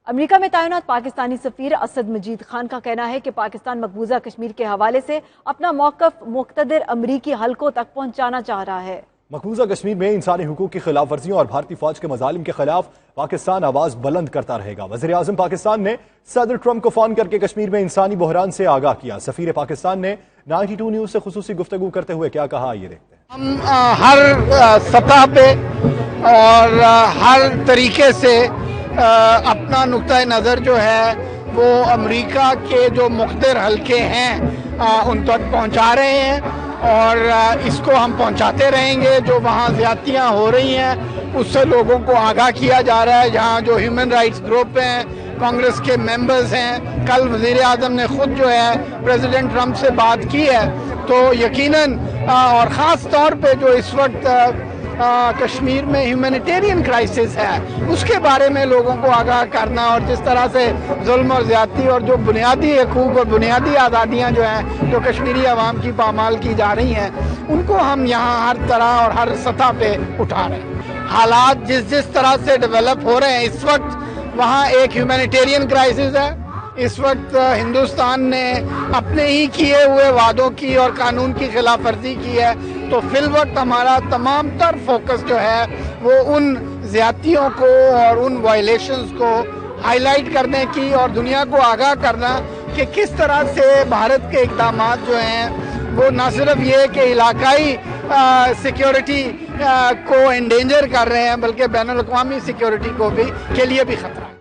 امریکہ میں تعینات پاکستانی سفیر اسد مجید خان کا کہنا ہے کہ پاکستان مقبوضہ کشمیر کے حوالے سے اپنا موقف مقتدر امریکی حلقوں تک پہنچانا چاہ رہا ہے۔ مقبوضہ کشمیر میں انسانی حقوق کی خلاف ورزیوں اور بھارتی فوج کے مظالم کے خلاف پاکستان آواز بلند کرتا رہے گا۔ وزیر اعظم پاکستان نے صدر ٹرمپ کو فون کر کے کشمیر میں انسانی بحران سے آگاہ کیا۔ سفیر پاکستان نے 92 نیوز سے خصوصی گفتگو کرتے ہوئے کیا کہا، یہ دیکھتے ہیں۔ ہم ہر سطح پہ اور ہر طریقے سے اپنا نقطۂ نظر جو ہے وہ امریکہ کے جو مقتدر حلقے ہیں ان تک پہنچا رہے ہیں، اور اس کو ہم پہنچاتے رہیں گے۔ جو وہاں زیادتیاں ہو رہی ہیں اس سے لوگوں کو آگاہ کیا جا رہا ہے۔ جہاں جو ہیومن رائٹس گروپ ہیں، کانگریس کے ممبرز ہیں، کل وزیر اعظم نے خود جو ہے پریزیڈنٹ ٹرمپ سے بات کی ہے، تو یقیناً اور خاص طور پہ جو اس وقت کشمیر میں ہیومینیٹیرین کرائسس ہے اس کے بارے میں لوگوں کو آگاہ کرنا، اور جس طرح سے ظلم اور زیادتی اور جو بنیادی حقوق اور بنیادی آزادیاں جو ہیں جو کشمیری عوام کی پامال کی جا رہی ہیں ان کو ہم یہاں ہر طرح اور ہر سطح پہ اٹھا رہے ہیں۔ حالات جس طرح سے ڈیولپ ہو رہے ہیں اس وقت وہاں ایک ہیومینیٹیرین کرائسس ہے۔ اس وقت ہندوستان نے اپنے ہی کیے ہوئے وعدوں کی اور قانون کی خلاف ورزی کی ہے، تو فی الوقت ہمارا تمام تر فوکس جو ہے وہ ان زیادتیوں کو اور ان وائلیشنز کو ہائی لائٹ کرنے کی اور دنیا کو آگاہ کرنا کہ کس طرح سے بھارت کے اقدامات جو ہیں وہ نہ صرف یہ کہ علاقائی سیکیورٹی کو انڈینجر کر رہے ہیں بلکہ بین الاقوامی سیکیورٹی کو بھی کے لیے بھی خطرہ۔